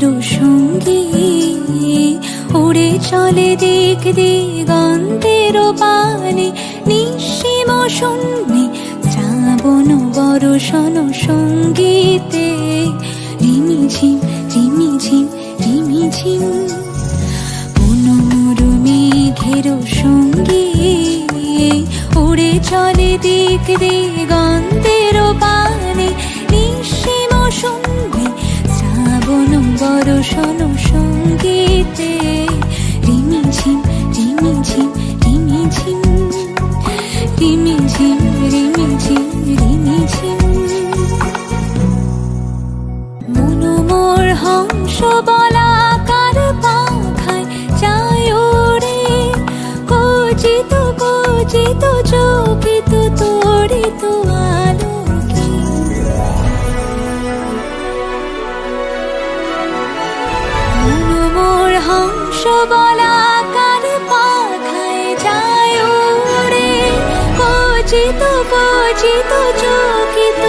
মেঘের সঙ্গী উড়ে চলে দিক দিগন্তের পানে, নিঃসীম শূন্যে শ্রাবণ বর্ষণ সঙ্গীতে রিমিঝিম রিমিঝিম রিমিঝিম। মনোমর মেঘের সঙ্গী উড়ে চলে দিক দিগন্তের পানে, নিঃসীম শূন্যে শ্রাবণ বর্ষণ সঙ্গীতে রিমিঝিম রিমিঝিম রিমিঝিম রিমিঝিম রিমিঝিম রিমিঝিম। মনোমর হংস বলাকার পাখায় যায় ওরে, কচিত কচিত চকিত তড়িত আলোকে। মনোমর হংস বলাকার পাখায় যায় ওরে, কচিত কচিত চকিত